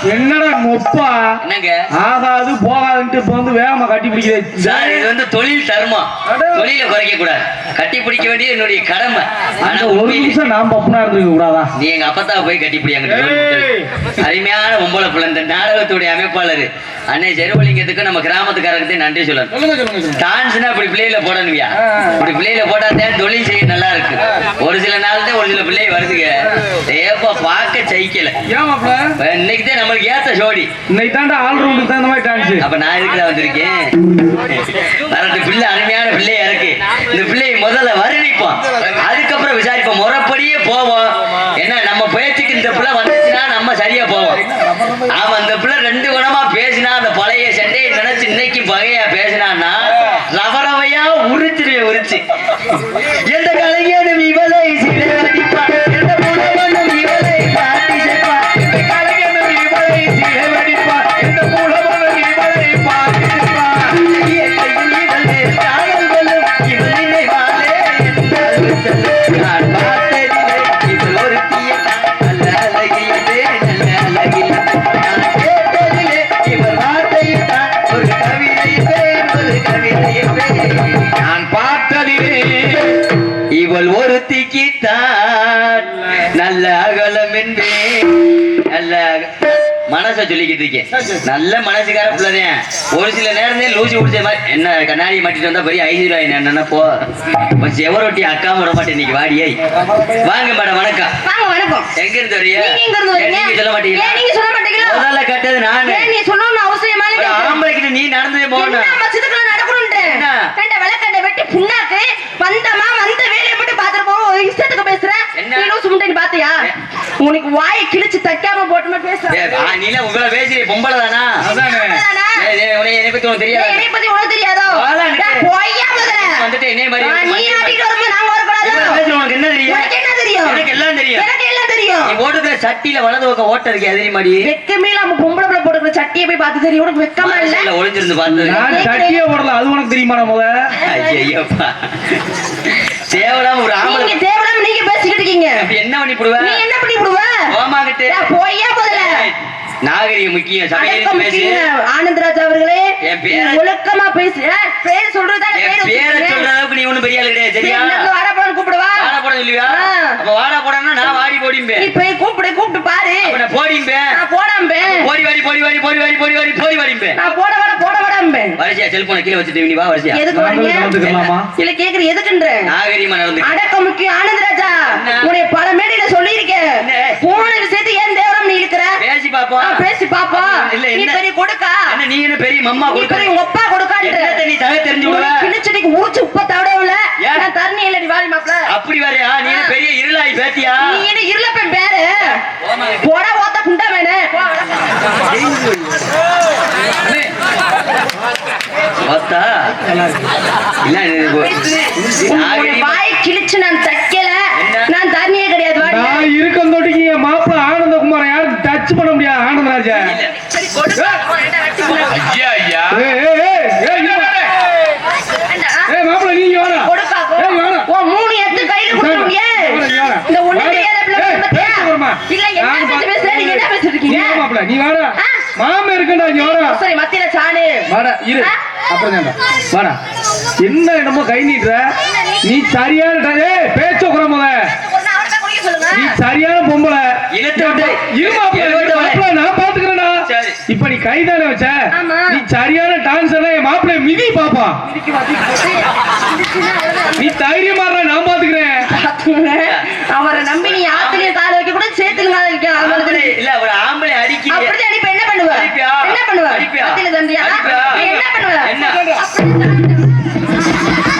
என்னடா மொப்பா என்னங்க ஆகாது போகாதுன்ட்டு இப்ப வந்து வேகமா கட்டி பிடிக்கிறது சார். இது வந்து தொழில் தர்மம், தொழில குறைக்க கூடாது, கட்டி பிடிக்க வேண்டிய என்னுடைய கடமை. ஆனா ஒரு நிமிஷம் நான் பப்புனா இருந்துக்க கூடாதா? நீ எங்க அப்பத்தா போய் கட்டி பிடியாங்க. அருமையான பொம்பளை பிள்ளை. இந்த நாடகத்துடைய அமைப்பாளர் அன்னை செருவலிங்கத்துக்கு நம்ம கிராமத்துக்காரருக்கு நன்றி சொல்லணும். டான்ஸ்னா இப்படி பிள்ளையில போடணுவியா, இப்படி பிள்ளையில போட்டாதே தொழில் செய்ய நல்லா இருக்கு. ஒரு சில நாள் தான் ஒரு சில பிள்ளை வருதுங்க, ஏப்பா பார்க்க சைக்கல. இன்னைக்கு தான் நம்மளுக்கு ஏத்த ஜோடி. இன்னைக்கு தாண்டா ஆல் ரவுண்டுக்கு தகுந்த மாதிரி டான்ஸ். அப்ப நான் எதுக்குல வந்திருக்கேன்? வரது பிள்ளை அருமையான பிள்ளையா இருக்கு. இந்த பிள்ளையை முதல்ல வருணிப்போம், அதுக்கப்புறம் விசாரிப்போம், முறைப்படியே போவோம். என்ன நம்ம பேச்சுக்கு இந்த பிள்ளை வந்துச்சுன்னா நம்ம சரியா போவோம். ஆமா, இந்த பிள்ளை ரெண்டு குணமா பேசினா, அந்த பழைய சண்டையை நினைச்சு இன்னைக்கு பகையா பேசினான்னா ரவரவையா உரிச்சிருவே உரிச்சு. எந்த கலைஞனும் இவளை சிறைவடிப்பா, எந்த புலவனும் இவளை பாட்டி சேர்ப்பா, எந்த கலைஞனும் இவளை சிறைவடிப்பா, எந்த புலவனும் இவளை பாட்டி சேர்ப்பா. காதல் வெல்லும் இவள் நினைவாலே நான் பார்த்ததில்லை இவள் ஒரு தீய நல்ல அழகியதே நல்ல அழகில் நான் கேட்டதில்லை இவள் வார்த்தையில்தான் ஒரு கவிதையே ஒரு கவிதையே நான் பார்த்ததில்லை இவள் ஒருத்திக்குத்தான் நல்ல அகலம் என்பே. நல்ல மனசை சொல்லிக்கிட்டு இருக்கேன், நல்ல மனசுக்கார பிள்ளைதான். ஒரு சில நேரம் லூசி குடிச்ச மாதிரி என்ன கண்ணாடி மாட்டிட்டு வந்தா பெரிய ஐஸ்வர்யா என்ன போ செவரொட்டி அக்கா விட மாட்டேன். இன்னைக்கு வாடியை வாங்க மேடம். வணக்கம். வணக்கம். எங்க இருந்து வரியா? நீங்க சொல்ல மாட்டீங்களா? முதல்ல கட்டது நானு. ஆம்பளை கிட்ட நீ நடந்ததே போகணும். வெட்டி புண்ணாக்கு வந்தமா வந்த வேலையை மட்டும் பாத்துட்டு போவோம். இஷ்டத்துக்கு பேசுற சுமண்டி பாத்தியா? உனக்கு வாயை கிழிச்சு தைக்காம போட்டுமா பேசுற? நீல உங்களை பேசுறீ பொம்பளை தானா? என்னை பத்தி உனக்கு தெரியாது. என்னை பத்தி உனக்கு தெரியாதோ? போய்யா முதல்ல வந்துட்டு என்னை மாதிரி நீ ஆட்டிட்டு வரும்போது நாங்க வரக்கூடாது. உனக்கு என்ன தெரியும்? என்ன தெரியும்? எனக்கு எல்லாம் தெரியும். எனக்கு எல்லாம் தெரியும். நீ போட்டுக்கிற சட்டியில வலது பக்கம் ஓட்ட இருக்கே, அதே மாதிரி வெக்கமே நம்ம பொம்பளை பிள்ளை போட்டுக்கிற சட்டியை போய் பார்த்து தெரியும். உனக்கு வெக்கமா இல்ல? ஒளிஞ்சிருந்து பார்த்து நான் சட்டியே போடல, அது உனக்கு தெரியுமா? முத ஐயப்பா தேவலாம் ஒரு ஆம்பளை. நீங்க தேவலாம் நீங்க பேசிக்கிட்டு இருக்கீங்க. என்ன பண்ணி போடுவ? நீ என்ன பண்ணி போடுவ? போமாகிட்டே போய்யா முதல்ல. நாகரிகம் முக்கியம். சபையில பேசு. ஆனந்தராஜ் அவர்களே, என் பேர் ஒழுக்கமா பேசு. பேர் சொல்றதா? பேரை சொல்ற அளவுக்கு நீ ஒண்ணும் பெரிய ஆளு கிடையாது. சரியா? வாடா போட கூப்பிடுவா. வாடா போட சொல்லுவியா? அப்ப வாடா போடனா நான் வாடி போடிம்பே. நீ போய் கூப்பிட்டு பாரு. அப்ப நான் போடிம்பே. நான் போடாம்பே. போடி வாடிம்பே. நான் போட வாடாம்பே. வரிசையா செல்போனை கீழ வச்சிட்டு நீ வா. வரிசையா எதுக்கு வரீங்க? இல்ல கேக்குற எதுக்குன்ற? நாகரிகமா நடந்து அடக்க முக்கியம். ஆனந்தராஜா, உன்னை பல மேடையில சொல்லி இருக்கேன். போன விஷயத்தை ஏன் தேவரம் நீ இருக்கிற? பேசி பாப்போம். பேசி பாப்போம். இல்ல நீ பெரிய கொடுக்கா? என்ன நீ என்ன பெரிய மம்மா கொடுக்க? உங்க அப்பா கொடுக்கான்ற நீ தலை தெரிஞ்சு விடுவ. கிழிச்சடிக்கு ஊச்சு உப்ப தவடவில்ல. நான் தண்ணி இல்ல. நீ வாடி மாப்ள. அப்படி வரையா? நீ என்ன பெரிய இருளாய் பேத்தியா? நீ என்ன இருளப்பன் பேரு? போட ஓத்த குண்டா வேணே. ஓத்தா இல்ல வாய் கிழிச்சு நான் தைக்கல. நான் தண்ணியே கிடையாது. வாடி. நான் இருக்கேன் தொட்டிக்கு மாப்பிள ஆனந்தகுமார யாரும் டச் பண்ண முடியாது. ஆனந்தராஜா ஐயா ஐயா மாப்பிள நீங்க வாடா. ஓ மூணு எத்து கையில கொடுக்க முடியாது. இந்த ஒண்ணு தெரியாத பிள்ளை பத்தியா? இல்ல என்ன பேசுற? நீங்க என்ன பேசிட்டு இருக்கீங்க? மாப்பிள நீ வாடா. மாமா இருக்கடா நீ வாடா. சரி மத்தியில சாணு. வாடா இரு. அப்புறம் தான்டா. வாடா. என்ன என்னமோ கை நீட்ற? நீ சரியான பேச்ச குற முத. நீ சரியான பொம்பளை. இழுத்து விட்டு இருமா நான் பாத்துக்கிறேன்டா. இப்ப நீ கைதானே வச்ச. நீ சரியான டான்ஸர். என் மாப்பிள்ளை மிதி பாப்பா. நீ தைரியமா நான் பாத்துக்கிறேன். அவரை நம்பி நீ ஆத்துலயும் கால வைக்க கூட சேத்துல கால வைக்க. இல்ல ஒரு ஆம்பளை அடிக்க அப்படி அடிப்ப. என்ன பண்ணுவ? என்ன பண்ணுவ? ஆத்துல தண்டியா? என்ன பண்ணுவ? என்ன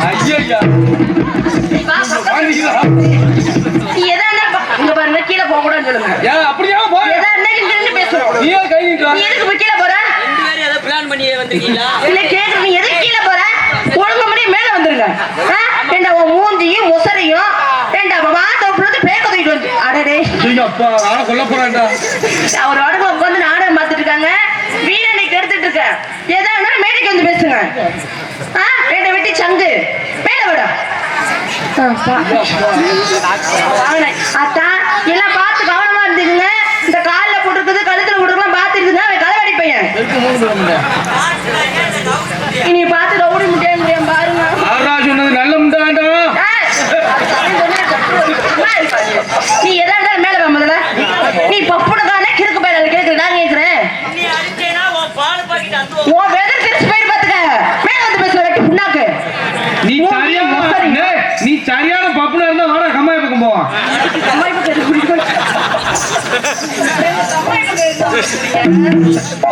ஐயா நீ எதா இங்க பாருங்க கீழே போக கூடாதுன்னு சொல்லுங்க. அப்படியா எதா நின்னு பேசுறோம். நீ கை நீட்றா. நீ எதுக்கு கீழே போற? ரெண்டு பேரும் ஏதோ பிளான் பண்ணி வந்திருக்கீங்களா? இல்ல கேக்குற நீ எதுக்கு கீழே போற? ஒழுங்கு மணி மேல வந்துருங்க. ஏண்டா உன் மூஞ்சியும் முசரையும் ஏண்டா வாத்த விட்டு பேக்க தூக்கிட்டு வந்து. அடடே அப்பா நான் சொல்ல போறேன்டா. அவர் வாடகை உட்காந்து நாடகம் பார்த்துட்டு இருக்காங்க. வீணனை கெடுத்துட்டு இருக்க. ஏதா இருந்தாலும் மேடைக்கு வந்து பேசுங்க. ரெண்டை வெட்டி சங்கு மேல விட. அத்தான் எல்லாம் பார்த்து கவனமா இருந்துக்குங்க. இந்த காலில் போட்டுருக்குது கழுத்துல போட்டுருக்கலாம் பார்த்து இனி பார்த்து ரவுடி முட்டையா பாருங்க. ஆறா சொன்னது நல்ல முண்டாண்டா. நீ எதா இருந்தாலும் மேல வா முதல்ல. நீ பப்புனதானே கிறுக்கு பையல கேக்குறா கேக்குறேன். உன் வெதர் தெரிச்சு போயிட்டு பாத்துக்க. மேல வந்து பேசுற வெட்டி புண்ணாக்கு. நீ சரியான பப்புனா இருந்தா வாடா கம்மாய் பக்கம் போவான். அம்மாய் பக்கம் குடிக்கோ.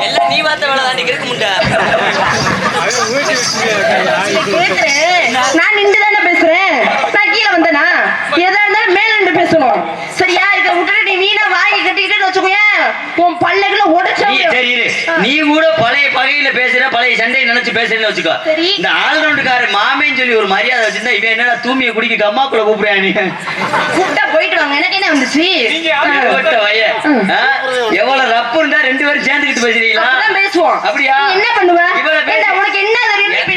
எல்லாம் நீ வார்த்தை வேலை தாண்டி கிறுக்கு முண்டை. நான் நின்று தானே பேசுறேன். நான் கீழே வந்தேனா எதா இருந்தாலும் மேல நின்று பேசணும். சரியா? இத விட்டுட்டு நீ வீணா வாங்கி கட்டிக்கிட்டு வச்சுக்கோயேன். உன் பல்லுக்குள்ள உடைச்சு சரி இரு. நீ கூட பழைய பகையில பேசுற, பழைய சண்டையை நினைச்சு பேசுறேன்னு வச்சுக்கோ. சரி. இந்த ஆல்ரவுண்டுக்கார மாமேன்னு சொல்லி ஒரு மரியாதை வச்சிருந்தா இவன் என்னடா தூமியை குடிக்க கம்மாக்குள்ள கூப்பிடுறா நீ? கூப்பிட்டா போயிட்டு வாங்க. எனக்கு என்ன வந்துச்சு? எவ்வளவு ரப்பு இருந்தா 2 பேரும் சேர்ந்துக்கிட்டு பேசுறீங்களா? அப்பதான் பேசுவோம். அப்படியா? நீ என்ன பண்ணுவ? இவளை பேச- ஏண்டா, உனக்கு என்ன தெரியும்? நீ இப்படி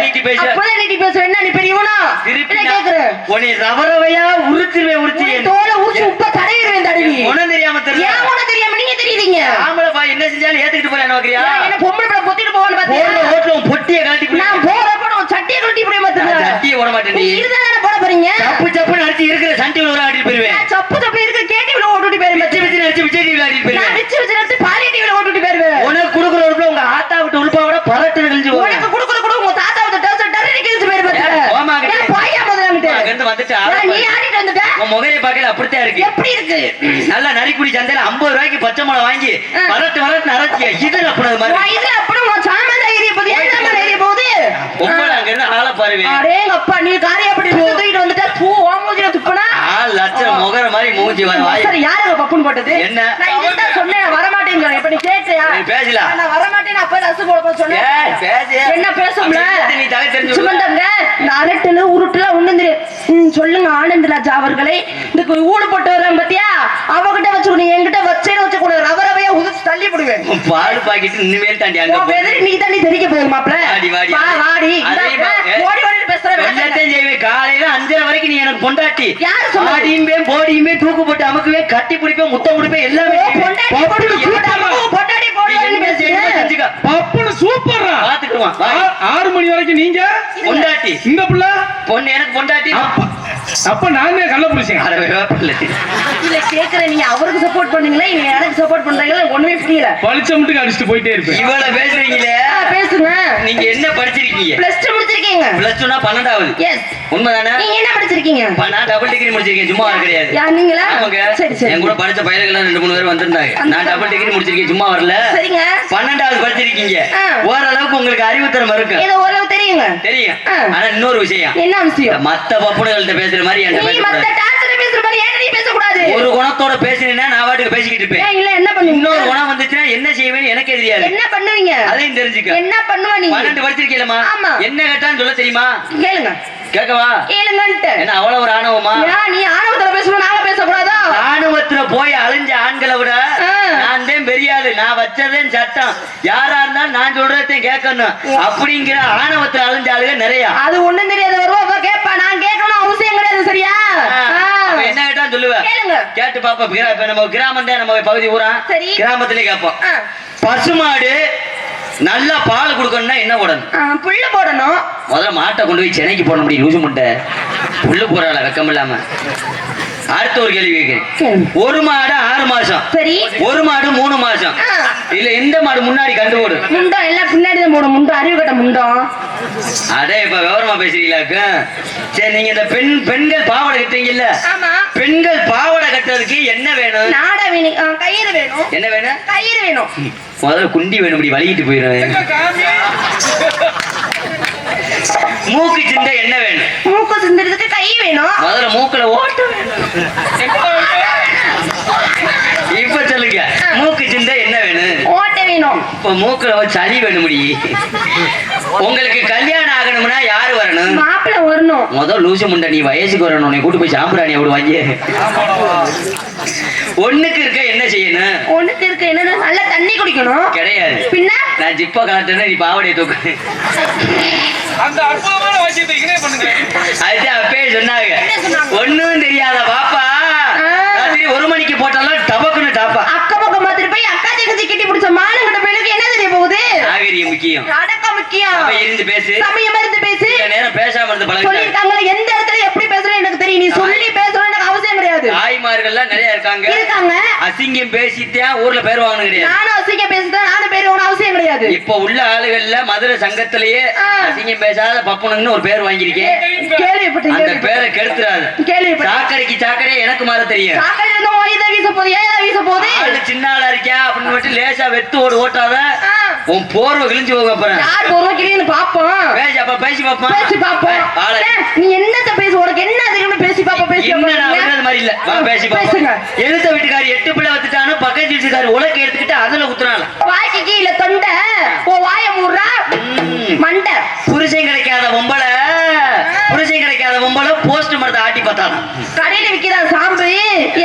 நீட்டி பேச. அப்பதான் நீட்டி பேசுவ. என்ன நீ பெரியவனா? திருப்பி என்ன கேக்குற? உன்னை ரவரவையா உருத்திருவேன் உருத்தி. தோலை ஊசி உப்ப தடவிடுவேன் தடவி. உனக்கு தெரியாம தெரியல. ஏன் உனக்கு தெரியாம நீங்க தெரியுறீங்க? ஆம்பளை பாய் என்ன செஞ்சாலும் ஏத்துக்கிட்டு போறேன் நோக்கிறியா? என்ன பொம்பளை படம் பொத்திட்டு போவான்னு பாத்தியா? ஓட்டுல பொட்டியை கழட்டி போடு. நான் போறப்ப உன் சட்டியை கழட்டி போய் பாத்துக்க. சட்டியை போட மாட்டேன். நீ நீ இதுதானே போட போறீங்க? சப்பு சப்புன்னு அடிச்சு இருக்கிற சண்டி ஒரு ஆடி போயிருவேன். நான் சப்பு சப்பு இருக்க கேட்டிவ்ல ஓட்டிட்டு போயிருவேன். வச்சு வச்சு அடிச்சு விஜய் டிவில ஆடி நான் போயிருவேன். விச்சு விச்சு எடுத்து பாலியேட்டிவ்ல ஓட்டிட்டு போயிருவேன். உனக்கு குடுக்குற உறுப்புல உங்க ஆத்தா விட்டு உள்பாவோட பரட்டு கழிஞ்சு போவேன். உனக்கு குடுக்குற கூட உங்க தாத்தா வந்து டவுசர் டர்ரி கிழிச்சு போயிருவேன். ஓமா கிட்ட. பாயா முதலாமிட்டு. அங்கிருந்து வந்துட்டு நீ ஆடிட்டு வந்துட்ட. உன் முகரை பார்க்கல அப்படித்தான் இருக்கு. எப்படி இருக்கு? நல்லா நரிக்குடி சந்தையில 50 ரூபாய்க்கு பச்சை மிளகா வாங்கி வரட்டு வரட்டு நரச்சிய இது அப்படினது மாதிரி. வா இதுல அப்புறம் உன் சாமான் ஏறிய போது ஏன் சாமான் ஏறிய போகுது? உங்களை அங்க இருந்து ஆள பாருவேன். அடேங்க அப்பா நீ காரியப்படி தூக்கிட்டு வந்துட்ட. பூ ஓமூஜில துப்பனா? ஆள் லட்சம் முகர மாதிரி மூஞ்சி வாய். சரி யாருங்க பப்புன்னு போட்டது? என்ன? நான் இதுதான் சொன்னேன் வர மாட்டேங்க. இப்ப நீ கேட்டியா? நீ பேசலாம். நான் வர மாட்டேன்னு அப்ப ரசு போட சொன்னேன். ஏய் பேசு. என்ன பேசும்ல? நீ தலை தெரிஞ்சு சுமந்தங்க இந்த அரட்டுல உருட்டுல ஒண்ணு சொல்லுங்க ஆனந்தராஜா அவர்களே. இந்த ஊடு போட்டு வர்றாங்க பாத்தியா? அவகிட்ட வச்சுக்கணும். என்கிட்ட வச்சேன்னு வச்சுக்கணும். ரவரவையா உதிச்சு தள்ளி போடுவேன். பால் பாக்கெட் இனிமேல் தாண்டி அங்க உன் வெதரி நீ தண்ணி தெரிக்க போகுது மாப்ள. வாடி, வாடி. வா வாடி. அதே ஓடி ஓடி பேசுற எல்லாத்தையும் செய்வேன். காலையில 5:30 வரைக்கும் நீ எனக்கு பொண்டாட்டி. யாரு சொன்னா? ஆடியுமே போடியுமே தூக்கு போட்டு அமுக்குவேன், கட்டி பிடிப்பேன், முத்தம் கொடுப்பேன், எல்லாமே பொண்டாட்டி போடு பொண்டாட்டி போடுன்னு பேசுறேன். செஞ்சுக்க. பப்புனு சூப்பர்ரா. பாத்துக்குவான். 6 மணி வரைக்கும் நீங்க பொண்டாட்டி இந்த புள்ள. பொண்ணு எனக்கு பொண்டாட்டி. அப்ப நானே கள்ள புடிச்சேன். இல்ல கேக்குறேன். நீங்க அவருக்கு சப்போர்ட் பண்ணீங்களா இல்ல எனக்கு சப்போர்ட் பண்றீங்களா? ஒண்ணுமே புரியல. பளிச்ச முட்டுக்கு அடிச்சுட்டு போயிட்டே இருப்பேன். இவ்வளவு பேசுறீங்களே, பேசுங்க. நீங்க என்ன படிச்சிருக்கீங்க? +2 முடிச்சிருக்கீங்க. +2னா 12வது. எஸ். உண்மைதானே? நீங்க என்ன படிச்சிருக்கீங்க? நான் டபுள் டிகிரி முடிச்சிருக்கேன். சும்மா வர கிடையாது. யா நீங்களா? ஆமாங்க. சரி சரி. என் கூட படிச்ச பையன்கள் 2-3 பேர் வந்திருந்தாங்க. நான் டபுள் டிகிரி முடிச்சிருக்கேன். சும்மா வரல. சரிங்க. 12வது படிச்சிருக்கீங்க. ஆ. ஓரளவுக்கு உங்களுக்கு அறிவுத்திறமை இருக்கு. ஏதோ ஓரளவு தெரியுங்க. தெரியும். ஆ. ஆனா இன்னொரு விஷயம், என்ன விஷயம்? மத்த பப்புனுகள்கிட்ட பேசுற மாதிரி என்கிட்ட நீ மத்த பேசக்கூடாது. டாக்டர் பேசுற மாதிரி ஏன் நீ பேசக்கூடாது? ஒரு குணத்தோட பேசினேன்னா நான் வாட்டுக்கு பேசிக்கிட்டு இருப்பேன். ஏன் இல்ல என்ன பண்ணுவீங்க? இன்னொரு குணம் வந்துச்சுன்னா என்ன செய்வேன்னு எனக்கே தெரியாது. என்ன பண்ணுவீங்க? அதையும் தெரிஞ்சுக்க. என்ன பண்ணுவ நீ? 12 படிச்சிருக்கீங்களா? ஆமா. என்ன கேட்டான்னு சொல்ல தெரியுமா? கேளுங்க. கேட்கவா? கேளுங்கன்ட்டு. என்ன அவ்வளவு ஒரு ஆணவமா? ஏன் நீ ஆணவத்துல பேசணும் நாங்க பேசக்கூடாதா? ராணுவத்துல போய் அழிஞ்ச ஆண்களை விட ஆ. நான் தான் பெரிய ஆளு. நான் வச்சதேன் சட்டம். யாரா இருந்தாலும் நான் சொல்றதையும் கேட்கணும் அப்படிங்கிற ஆணவத்துல அழிஞ்ச ஆளுங்க நிறைய. அது ஒண்ணும் தெரியாத வருவா கேப்பா. நான் கேட்கணும் அவசியம் கிடையாது. சரியா? அப்ப என்ன கேட்டா சொல்லுவேன். கேளுங்க. கேட்டு பாப்போம். இப்ப நம்ம கிராமம் தான், நம்ம பகுதி ஊரா சரி. கிராமத்திலே கேட்போம். ஆ. பசுமாடு நல்லா பால் கொடுக்கணும்னா என்ன போடணும்? புல்லு போடணும். முதல்ல மாட்டை கொண்டு போய் சென்னைக்கு போட முடியும். லூசு முட்டை புல்லு போறாள வெக்கம் இல்லாம. அடுத்த ஒரு கேள்வி கேட்கிறேன். ஒரு மாடு 6 மாசம், சரி. ஒரு மாடு 3 மாசம். ஆ. இல்ல எந்த மாடு முன்னாடி கண்டு போடு? முண்டம் எல்லாம் பின்னாடி தான் போடும். முண்டம் அறிவு கட்ட முண்டம். அதே இப்ப விவரமா பேசுறீங்களாக்கு. சரி, நீங்க இந்த பெண்கள் பாவாடை கட்டுறீங்கல்ல, ஆமா. பெண்கள் பாவாடை கட்டுறதுக்கு என்ன வேணும்? நாடா வேணும். கயிறு வேணும். என்ன வேணும்? கயிறு வேணும். முதல்ல குண்டி வேணும். இப்படி வலிக்கிட்டு போயிடும். மூக்கு சிந்தை என்ன வேணும்? மூக்கு சிந்துறதுக்கு கை வேணும். முதல்ல மூக்குல ஓட்ட வேணும். இப்ப சொல்லுங்க, மூக்கு சிந்தை என்ன வேணும்? ஓட்டை வேணும். இப்ப மூக்குல சளி வேணும். உங்களுக்கு கல்யாணம் ஆகணும்னா யாரு வரணும்? மாப்பிள்ளை வரணும். முதல் லூசு முண்டை நீ வயசுக்கு வரணும். உன்னை கூட்டு போய் சாம்பிராணி அப்படி வாங்கி ஒண்ணுக்கு இருக்க என்ன செய்யணும்? ஒண்ணுக்கு இருக்கு என்ன? நல்லா தண்ணி குடிக்கணும். கிடையாது. பின்ன நான் ஜிப்பா கலட்டுறேன், நீ பாவடைய தூக்கு. அந்த அற்புதமான வாக்கியத்தை இங்கே பண்ணுங்க. அதுதான் அப்பயே சொன்னாங்க. என்ன சொன்னாங்க? ஒண்ணும் தெரியாத பாப்பா ராத்திரி 1 மணிக்கு போட்டாலும் டபக்குன்னு டாப்பா. அக்க பக்கம் மாத்திட்டு போய் அக்கா தங்கச்சி கிட்டி பிடிச்ச மானங்கிட்ட போயிருக்கு முக்கியம். அடக்கம் முக்கியம். அப்ப இருந்து பேசு. சமயம் இருந்து பேசு. சில நேரம் பேசாம இருந்து பழகு. சொல்லிருக்காங்களே எந்த இடத்துல எப்படி பேசணும் எனக்கு தெரியும். நீ சொல்லி பேசணும் எனக்கு அவசியம் கிடையாது. தாய்மார்கள்லாம் நிறைய இருக்காங்க. அசிங்கம் பேசிட்டே ஊர்ல பேர் வாங்கணும் கிடையாது. நானும் அசிங்கம் பேசிட்டேன் நானும் பேர் வாங்கணும் அவசியம் கிடையாது. இப்ப உள்ள ஆளுகள்ல மதுரை சங்கத்திலேயே அசிங்கம் பேசாத பப்புனுன்னு ஒரு பேர் வாங்கியிருக்கேன். கேள்விப்பட்டேன். அந்த பேரை கெடுத்துறாது. சாக்கடைக்கு சாக்கடை எனக்கு மாற தெரியும். சின்ன ஆளா இருக்கியா அப்படின்னு மட்டும் லேசா வெத்து ஓட்டாத உன் போர்வை கிழிஞ்சு போக போறேன். பேசி பாப்போம். நீ என்னத்த பேசு உனக்கு என்ன அதிகமா பேசி பாப்போம். பேசி மாதிரி இல்ல பேசி பாப்போம். எழுத்த வீட்டுக்காரி 8 பிள்ளை வச்சுட்டானு பக்கத்து வீட்டுக்காரி உலக எடுத்துக்கிட்டு அதுல குத்துறாங்க. வாய்க்கு கீழே தொண்டை ஓ வாய மூடுறா மண்டை. புருஷன் கிடைக்காத பொம்பளை போஸ்ட் மரத்தை ஆட்டி பார்த்தாலும் கடையில விக்கிறா சாம்பு.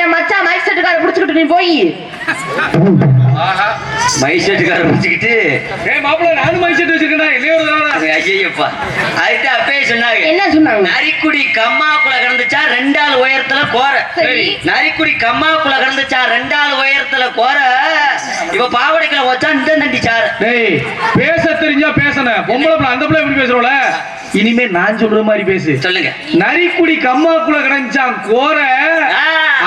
என் மச்சான் மைக் செட்டுக்கார புடிச்சுக்கிட்டு நீ போய் மைக் செட்டுக்கார புடிச்சுக்கிட்டு நானும் மைக் செட் வச்சிருக்கேன். ஐயப்பா அதுக்கு அப்பயே சொன்னாங்க. என்ன சொன்னாங்க? நரிக்குடி கம்மாக்குள்ள கிடந்துச்சா 2 ஆள் உயரத்துல கோர. நரிக்குடி கம்மாக்குள்ள கிடந்துச்சா 2 ஆள் உயரத்துல கோர. இப்ப பாவடைக்குள்ள வச்சா இந்த தண்டிச்சாரு. பேச தெரிஞ்சா பேசணும். பொம்பளை பிள்ளை அந்த பிள்ளை எப்படி பேசுறோம்ல இனிமே நான் சொல்ற மாதிரி பேசு. சொல்லுங்க. நரிக்குடி கம்மாக்குள்ள கிடந்துச்சான் கோர.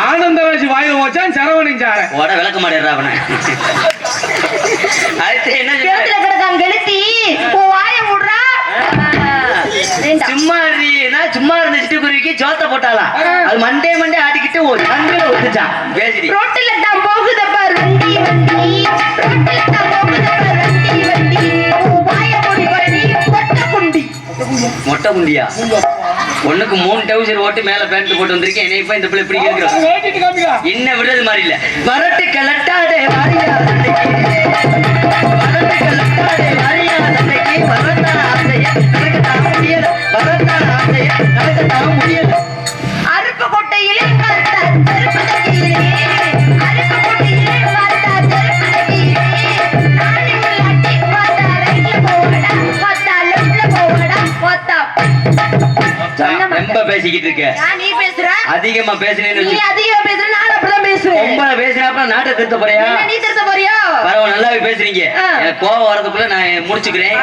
ஆனந்தராஜ் வாயில வச்சான் சரவணன் சார. ஓட விளக்க மாட்டேறா அவனை. அடுத்து என்ன கிடக்கான் கெளுத்தி உன் வாய மூடுறா. சும்மா இருந்த சிட்டுக்குருவிக்கு ஜோத்த போட்டாலாம். அது மண்டே ஆட்டிக்கிட்டு ஒரு கண்ணுல ஒத்துச்சான். பேசிடி ரோட்டுல தான் போகுதப்பா வண்டி வண்டி. ரோட்டுல தான் போகுதப்பா வண்டி வண்டி. உன் வாய மூடி வண்டி மொட்டை குண்டியா ஒண்ணுக்கு 3 டவுசர் ஓட்டு மேல பேண்ட் போட்டு வந்திருக்கேன். என்னை இப்ப இந்த பிள்ளை இப்படி கேட்கிறோம். என்ன விடுறது மாதிரி இல்ல. வரட்டு கலட்டாடே வாரியா அருப்பு கொட்டையிலே ரொம்ப பேசிக்கிட்டு இருக்க. நீ பேசுற அதிகமா பேசுறேன்னு நீ அதிகமா பேசுற நான் அப்படிதான் பேசுவேன். ரொம்ப பேசுறப்ப நாட்டை திருத்த போறியா? நீ திருத்த போறியா? பரவாயில்ல நல்லாவே பேசுறீங்க. எனக்கு கோவம் வரதுக்குள்ள நான் முடிச்சுக்கிறேன்.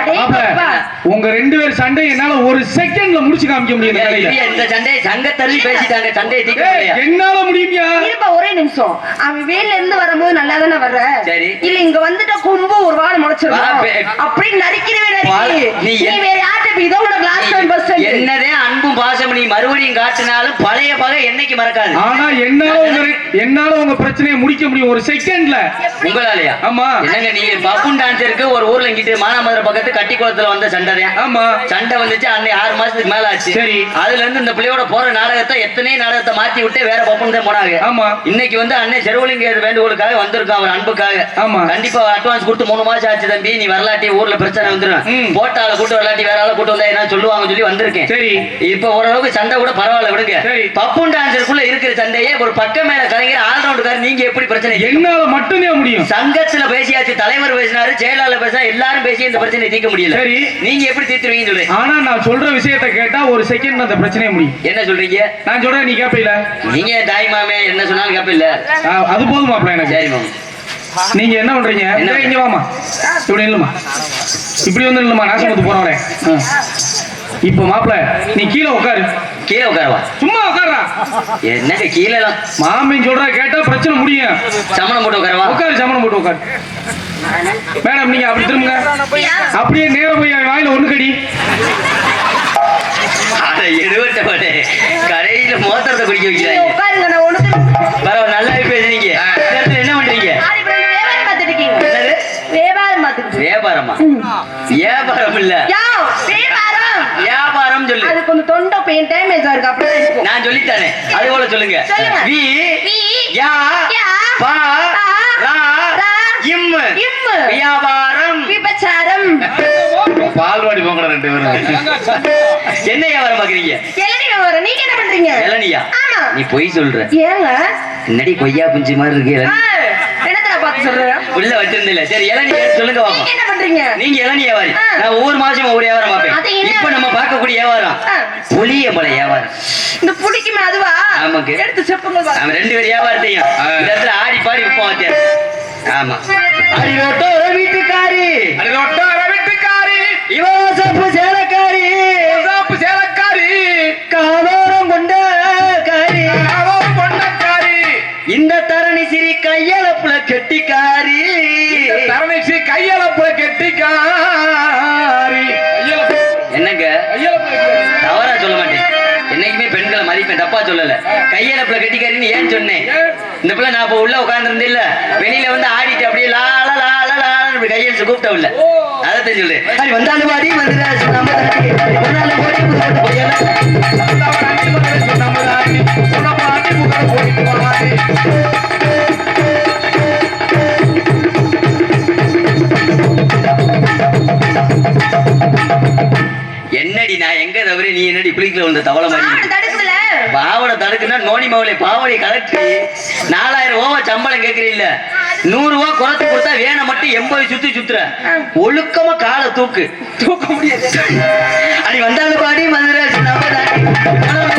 உங்க 2 பேர் சண்டை என்னால ஒரு செகண்ட்ல முடிச்சு காமிக்க முடியல. இந்த சண்டையை சங்க தள்ளி பேசிட்டாங்க. சண்டையை தீர்க்க முடியாது. என்னால முடியுமா? இருப்பா ஒரே நிமிஷம். அவன் வேலையில இருந்து வரும்போது நல்லா தானே வர்ற. சரி இல்ல இங்க வந்துட்ட கொம்பு ஒரு வாரம் முளைச்சிரும். அப்படி நரிக்கிறவே நீ வேற யார்கிட்ட இதோ உனக்கு லாஸ்ட் டைம் பஸ் என்னதே அன்பும் பாசம் நீ மறுபடியும் காட்டினாலும் பழைய பகை என்னைக்கு மறக்காது. ஆனா என்னால உங்க பிரச்சனையை முடிக்க முடியும் ஒரு செகண்ட்ல. உங்களாலயா? ஆமா. என்னங்க நீங்க பப்புன் டான்ஸருக்கு ஒரு ஊர்ல இங்கிட்டு மானாமதுரை பக்கத்து கட்டிக்குளத்துல வந்த சண்டை. ஆமா சண்டை வந்துச்சு. அன்னை 6 மாசத்துக்கு மேல ஆச்சு. சரி அதுல இருந்து இந்த பிள்ளையோட போற நாடகத்தை எத்தனை நாடகத்தை மாத்தி விட்டு வேற பப்புன் தான் போனாங்க. ஆமா இன்னைக்கு வந்து அன்னை செருவலிங்க வேண்டுகோளுக்காக வந்திருக்கான். அவர் அன்புக்காக. ஆமா கண்டிப்பா அட்வான்ஸ் கொடுத்து 3 மாசம் ஆச்சு தம்பி. நீ வரலாட்டி ஊர்ல பிரச்சனை வந்துடும். போட்டால கூட்டு வரலாட்டி வேற ஆள கூட்டு வந்தா என்ன சொல்லுவாங்க சொல்லி வந்திருக்கேன். சரி இப்ப ஓரளவுக்கு சண்டை கூட பரவாயில்ல விடுங்க. பப்புன் டான்ஸருக்குள்ள இருக்கிற சண்டையே ஒரு பக்கம் மேல கலைஞர் ஆல்ரவுண்டுக்காரர். நீங்க எப்படி பிரச்சனை? என்னால மட்டும்தான் முடியும். சங்கத்துல பேசியாச்சு. தலைவர் பேசினாரு, செயலாளர் பேசினா எல்லாரும் பேசி இந்த பிரச்சனையை தீர்க்க முடியல. சரி நீங்க எப்படி தீர்த்துவீங்கன்னு சொல்றேன். ஆனா நான் சொல்ற விஷயத்தை கேட்டா ஒரு செகண்ட் அந்த பிரச்சனையை முடியும். என்ன சொல்றீங்க? நான் சொல்றேன் நீ கேப்பீல. நீங்க தாய் மாமே என்ன சொன்னாலும் கேப்பீல. அது போதும் மாப்ள எனக்கு. சரி மாமா. நீங்க என்ன பண்றீங்க? இங்க வாமா. இப்படி இல்லமா. இப்படி வந்து இல்லமா. நாசமத்து போறவரே. இப்ப மாப்ள நீ கீழே உட்காரு. கீழே உட்காருவா? சும்மா உட்காருடா. என்னங்க கீழே மாமின்னு சொல்ற கேட்டா பிரச்சனை முடியும். சமணம் போட்டு உட்காருவா? உட்காரு சமணம் போட்டு உட்காரு. மேடம் நீங்க அப்படி திரும்புங்க. அப்படியே நேரம் போய் வாயில ஒண்ணு கடி. அட எடுவட்ட பாடு. கடையில மோதிரத்தை குடிக்க வைக்கிறாங்க. உட்காருங்க நான் ஒண்ணு பரவாயில்ல நல்லாவே பேசுறீங்க. என்ன பண்றீங்க? வியாபாரம் பார்த்துட்டு இருக்கீங்க. வியாபாரம் பார்த்துட்டு. வியாபாரமா? வியாபாரம் இல்ல. வியாபாரம் சொல்லு. அது கொஞ்சம் தொண்டை பெயின் டேமேஜ் ஆயிருக்கு. அப்படியே இருக்கும். நான் சொல்லித்தானே. அது போல சொல்லுங்க. வி யா பா ரா இம் வியாபாரம் விபச்சாரம். பால்வாடி போங்கடா 2 பேரும். என்ன வியாபாரம் பாக்குறீங்க? இளநீ வியாபாரம். நீங்க என்ன பண்றீங்க? இளநியா? ஆமா. நீ பொய் சொல்ற. ஏங்க என்னடி கொய்யா புஞ்சி மாதிரி இருக்கு. என்னடா பார்த்து சொல்றேன். உள்ள வச்சிருந்தில்ல. சரி இளநீ சொல்லுங்க பாப்போம். நீங்க என்ன பண்றீங்க? நீங்க இளநீ வியாபாரி. நான் ஒவ்வொரு மாசம் ஒவ்வொரு வியாபாரம் பார்ப்பேன். இப்ப நம்ம பார்க்கக்கூடிய வியாபாரம் புளிய பழ வியாபாரம். இந்த புளிக்குமே அதுவா? ஆமாங்க. எடுத்து செப்புங்க. நம்ம 2 பேர் வியாபாரத்தையும் இந்த இடத்துல ஆடி பாடி விற்போம். ஆமா. அடி ரோட்டோர வீட்டுக்காரி. அடி ரோட்டோர வீட்டுக்காரி. இவாசப்பு சேலக்காரி சாப்பு சேலக்காரி காதோரம் கொண்ட காரி அவன் பொண்ணக்காரி இந்த தரணி சிறி கையளப்புல கெட்டிக்காரி தரணிச்சு கையளப்புல கெட்டிக்காரி என்னங்க தவறா சொல்ல மாட்டேன் என்னைக்குமே பெண்களை மதிப்பேன் தப்பா சொல்லல கையளப்புல கெட்டிக்காரின்னு ஏன் சொன்னேன் இந்த பிள்ளை நான் இப்ப உள்ள உட்கார்ந்து இல்ல வெளியில வந்து ஆடிட்டு அப்படியே லால லால லால கையெழுத்து கூப்பிட்ட உள்ள அதைத்தான் சொல்றேன் அது வந்தாலும் பாடி வந்துடாச்சு நம்ம தாண்டி ஒரு நாள் போடி புதுப்பட்டு போயெல்லாம் என்னடி நான் எங்க தவிர நீ என்னடி குளிக்கல வந்த தவளை மாதிரி தடுக்கல பாவடை தடுக்குன்னா நோனி மவளை பாவடை கலட்டி 4000 ரூபா சம்பளம் கேட்கறீல்ல 100 ரூபா குறைச்சு கொடுத்தா வேணை மட்டும் 80 சுத்துற ஒழுக்கமா காலை தூக்க முடியாது அடி வந்தாலும் பாடி மதுரை நம்ம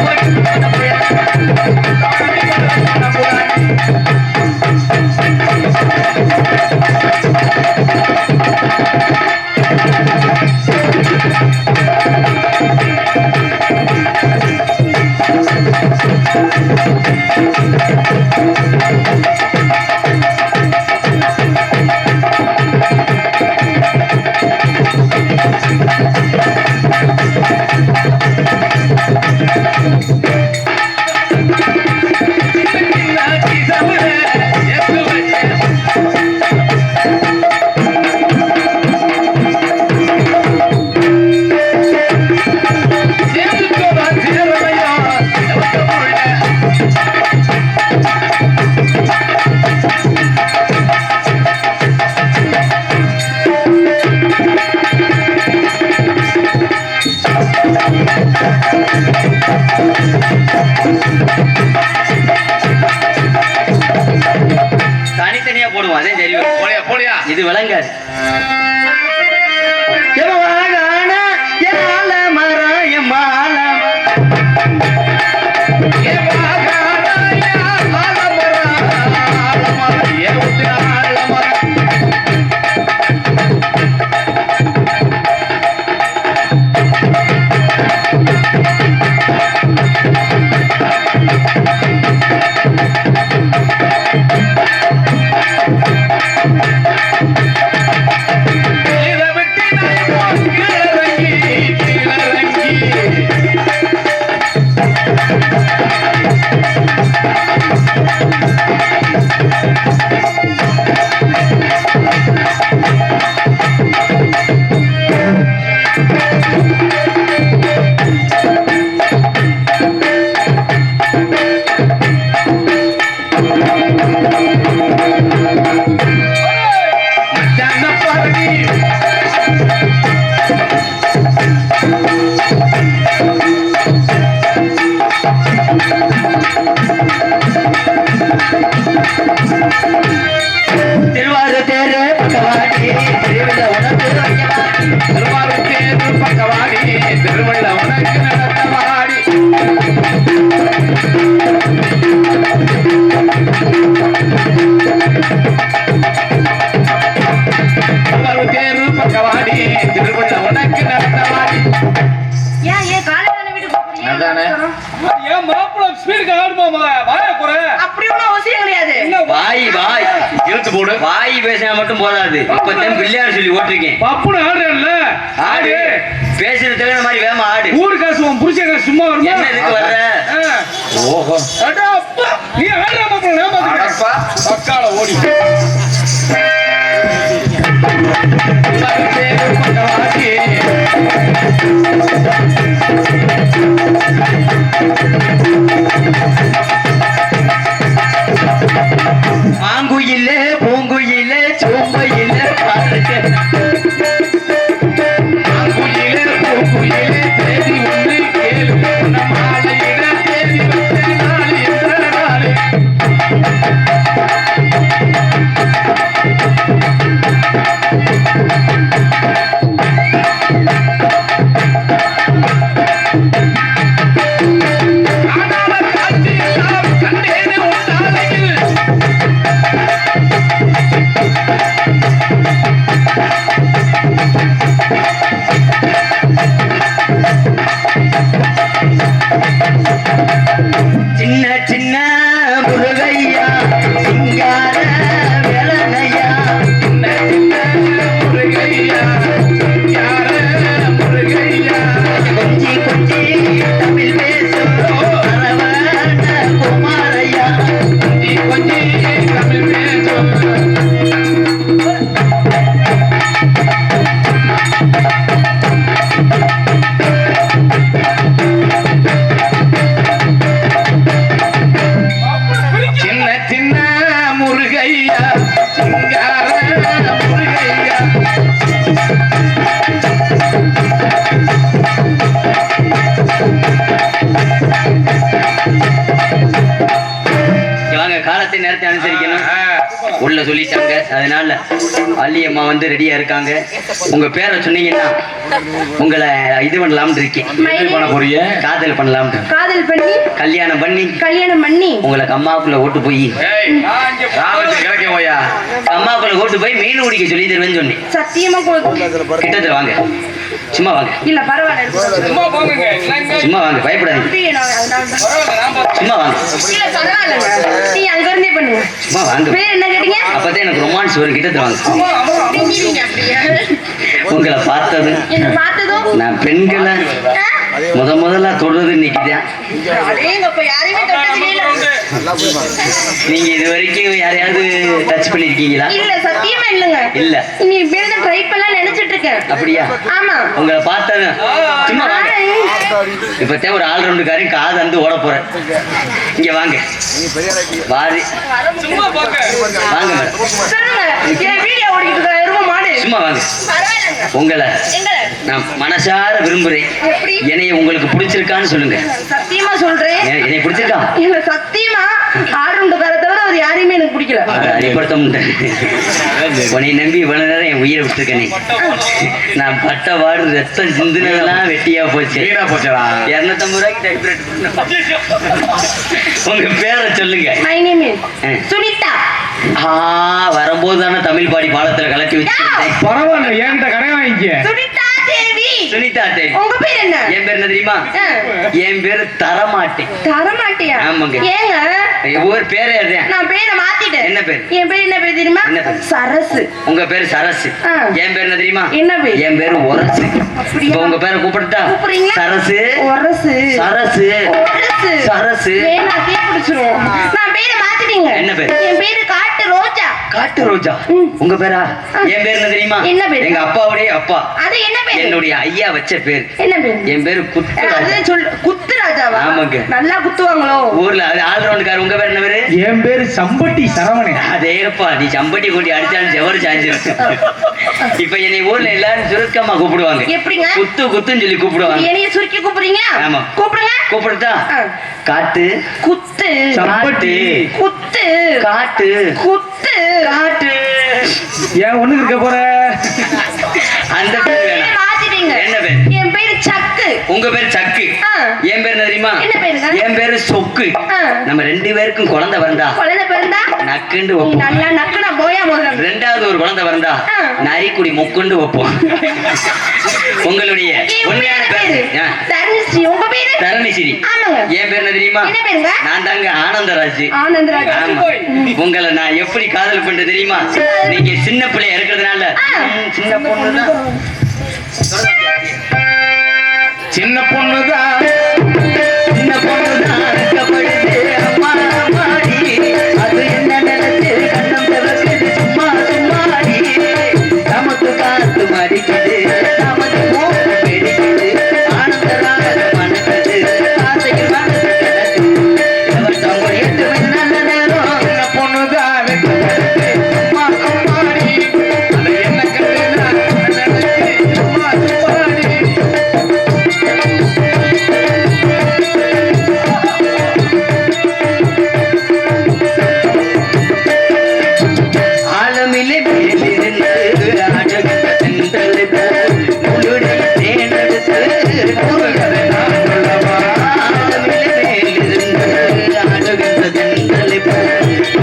தனித்தனியா போடுவோம் அதே சரி போலியா இது விளங்காது திருவள்ள உனக்கு நடத்தவாடி தேர்வு பக்கவாடி திருவள்ள உனக்கு நடத்தவாடி ஏன் காலையில வீட்டுக்கு போறீங்க? அதானே ஏன் மாப்பிள்ள ஸ்பீடுக்கு ஆடுமா வாய குறை அப்படி ஒண்ணும் அவசியம் கிடையாது வாய் இழுத்து போடு வாய் பேசினா மட்டும் போதாது இப்பதான் பிள்ளையார் சொல்லி ஓட்டிருக்கேன் பப்புனு ஆடுறல்ல ஆடு பேசுறது தகுந்த மாதிரி வேமா ஆடு ஊரு காசு உன் புருஷ காசு சும்மா வருமா என்ன இதுக்கு வர்ற ஓஹோ அடா அப்பா நீ ஆடுற மாப்பிள்ள நான் பாத்துக்கிறேன் பக்கால ஓடி மாங்குயிலே பூங்குயிலே சோம்பையிலே பாருங்க மாங்குயிலே பூங்குயிலே தேடி ஒன்று கேளு மாலையிட தேடி வச்ச நாள் என்ற நாள் காணாத காட்சி எல்லாம் வார்த்தை நேரத்தை அனுசரிக்கணும். உள்ள சொல்லிட்டாங்க. அதனால அள்ளியம்மா வந்து ரெடியா இருக்காங்க. உங்க பேரை சொன்னீங்கன்னா உங்களை இது பண்ணலாம்னு இருக்கேன். பண்ண போறீங்க? காதல் பண்ணலாம்னு. காதல் பண்ணி கல்யாணம் பண்ணி உங்களுக்கு அம்மாவுக்குள்ள ஓட்டு போய் அம்மாவுக்குள்ள ஓட்டு போய் மீன் குடிக்க சொல்லி தருவேன்னு சொன்னேன். சத்தியமா கிட்டத்துல வாங்க, சும்மா வாங்க. இல்ல பரவாயில்ல, சும்மா வாங்க, பயப்படாதீங்க. சும்மா வாங்க. இல்ல பரவாயில்ல, நீ அங்க இருந்தே பண்ணுங்க. சும்மா வாங்க. பேர் என்ன கேட்டீங்க? அப்பதான் எனக்கு ரொமான்ஸ் வரும். கிட்டத்துல வாங்க. உங்களை பார்த்தது என்ன பார்த்ததும் நான் பெண்களை முதல்ல தொடுறது இன்னைக்குதான். யாரையுமே தொட்டது இல்ல. நீங்க இது வரைக்கும் யாரையாவது டச் பண்ணிருக்கீங்களா? இல்ல சத்தியமா இல்லங்க. இல்ல நீ பேருந்த ட்ரை பண்ணலாம் நினைச்சிட்டு இருக்கேன். அப்படியா? ஆமா. உங்களை பார்த்தது சும்மா வாங்க. இப்பதான் ஒரு ஆல்ரவுண்டுக்காரையும் காது வந்து ஓட போறேன். இங்க வாங்க. வாரி வாங்க மேடம். சொல்லுங்க. என் வீடியோ ஓடிட்டு இருக்கா ரொம்ப மாடு. சும்மா வாங்க. பரவாயில்லைங்க. உங்களை எங்க நான் மனசார விரும்புறேன். எப்படி? என்னைய உங்களுக்கு பிடிச்சிருக்கான்னு சொல்லுங்க. சத்தியமா சொல்றேன். என்னைய பிடிச்சிருக்கா? இல்ல சத்தியமா ஆறுண்டுக்கார தவிர அவர் யாரையுமே எனக்கு பிடிக்கல. அடிப்படுத்த உன்னை நம்பி இவ்வளவு நேரம் என் உயிரை விட்டுருக்கேனே. நான் பட்ட வாடு ரத்தம் சிந்துனதெல்லாம் வெட்டியா போச்சு. 250 ரூபாய்க்கு டைப்ரைட். உங்க பேரை சொல்லுங்க. My name is Sunita. வரும்போது தானே தமிழ் பாடி பாலத்துல கலட்டி வச்சிருந்தேன். பரவாயில்ல, என்கிட்ட கடை வாங்கிக்க. சுனிதா தேவி. சுனிதா தேவி. உங்க பேர் என்ன? என் பேர் என்ன தெரியுமா? என் பேரு தரமாட்டேன். தரமாட்டியா? ஆமாங்க. ஏங்க ஒவ்வொரு பேரே அதுதான். நான் பேரை மாத்திட்டேன். என்ன பேர்? என் பேர் என்ன பேர் தெரியுமா? என்ன பேர்? சரசு. உங்க பேரு சரசு. என் பேர் என்ன தெரியுமா? என்ன பேர்? என் பேரு ஒரசு. அப்படியா? இப்ப உங்க பேரை கூப்பிட்டா? கூப்பிடுறீங்களா? சரசு ஒரசு சரசு ஒரசு சரசு. வேணா தீ பிடிச்சிரும். நான் பேரை மாத்திட்டீங்க. என்ன பேர்? என் பேரு காட்டு ரோஜா. காட்டு ரோஜா. உங்க பேரா? என் பேர் என்ன தெரியுமா? என்ன பேர்? எங்க அப்பாவுடைய அப்பா. அது என்ன பேர்? என்னுடைய ஐயா வச்ச பேர். என்ன பேர்? என் பேரு குத்துராஜா. அது சொல் குத்து ராஜாவா? ஆமாங்க. நல்லா குத்துவாங்களோ ஊர்ல அது ஆல்ரவுண்டுக்கார. உங்க பேர் என்ன பேரு? என் பேரு சம்பட்டி சரவணன். அதேப்பா, நீ சம்பட்டி கொண்டு அடிச்சாலும் செவரு சாஞ்சிரும். இப்ப என்னை ஊர்ல எல்லாரும் சுருக்கமா கூப்பிடுவாங்க. எப்படிங்க? குத்து குத்துன்னு சொல்லி கூப்பிடுவாங்க. என்னைய சுருக்கி கூப்பிடுறீங்க? ஆமா. கூப்பிடுங்க. கூப்பிடுதா? காட்டு குத்து சம்பட்டி குத்து காட்டு குத்து காட்டு. ஏன் ஒண்ணுக்கு இருக்க போற? அந்த பேர் வேணாம். மாத்திட்டீங்க. என்ன பேர்? என் பேரு சக்கு. உங்க பேர் சக்கு. என் பேர் என்ன தெரியுமா? என்ன பேருங்க? என் பேரு சொக்கு. நம்ம 2 பேருக்கும் குழந்தை பிறந்தா குழந்தை பிறந்தா நக்குண்டு நீ வைப்போம். நல்லா நக்குனா போயா முதல்ல. 2வது ஒரு குழந்தை பிறந்தா நரிக்குடி முக்குண்டு வைப்போம். உங்களுடைய உண்மையான பேரு? தரணிஸ்ரீ. உங்க பேரு? தரணிஸ்ரீ. ஆமாங்க. என் பேர் என்ன தெரியுமா? என்ன பேருங்க? நான் தாங்க ஆனந்தராஜ். ஆனந்தராஜ். ஆமா. உங்களை நான் எப்படி காதல் பண்றது தெரியுமா? நீங்க சின்ன பிள்ளையா இருக்கிறதுனால சின்ன பொண்ணுதான். சின்ன பொண்ணுதான் சின்ன பொண்ணுதான் வெட்கப்படுது. அம்மா அம்மாடி, அது என்ன நினைச்சு கண்ணம் திறக்குது சும்மா சும்மாடி. நமக்கு காத்து மடிக்குது, நமக்கு மூக்கு வெடிக்குது. ஆனந்தராக மணக்குது, ஆசையில் மனசு கிடக்குது. இலவசம் ஒரு 8 மணி நல்ல நேரம். சின்ன பொண்ணுதான் வெட்கப்படுது. அம்மா அம்மாடி, அது என்ன கண்டுனா நினைச்சு சும்மா சும்மாடி. ஆழமிலே மேலிருந்து அழகுந்த சென்றல் போல் உளுடை தேனெடுத்து கூறுகிறேன் நான் உள்ளவா. ஆழமிலே மேலிருந்து அழகுந்த சென்றல் போல்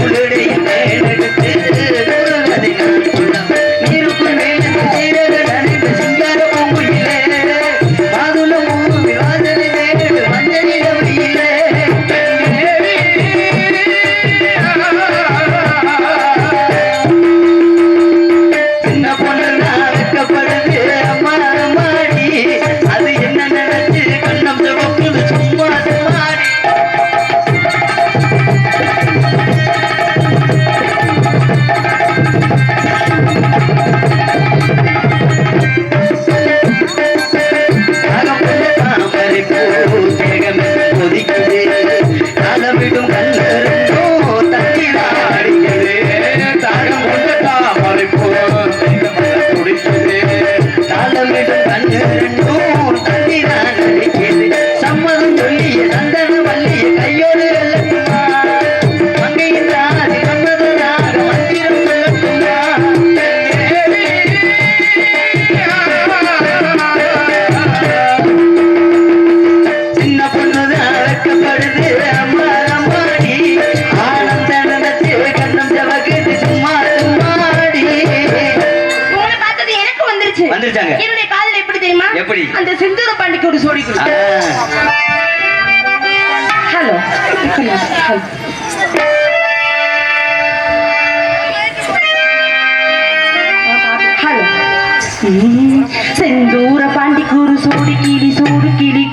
உளுடை தேனெடுத்து கூறுகிறேன் நான் உள்ளவா. நீருக்குள் மேலிருந்து சீரக நனைந்த சிங்கார பூங்குயிலே, மாதுளம் பூவி வாசனை வேடு மஞ்சள் இளமையிலே. சின்ன பொண்ணு நான் வெட்கப்படுது. அம்மா அம்மாடி, அது என்ன நினைச்சு கண்ணம் சிவக்குது சும்மா சும்மாடி. தாகமுள்ள தாமரை பூ தேகமெல்லாம் கொதிக்குது. தாளமிடும் கண்ணோ தண்ணீர் அடிக்குது. தாகம் கொண்ட தாமரை பூ குடிக்குது. தாளமிடும் கண்ணோ தண்ணீர் அடிக்குது. சம்மதம் சொல்லிய சந்தன வள்ளிய கையோடு வெல்லட்டுமா. வந்துருச்சாங்க. என்னுடைய காதல் எப்படி தெரியுமா? எப்படி? அந்த செந்தூர பாண்டிக்கு ஒரு சோடி கொடு. ஹலோ ஹலோ செந்தூர பாண்டிக்கு ஒரு சோடி கிளி சோடு கிளி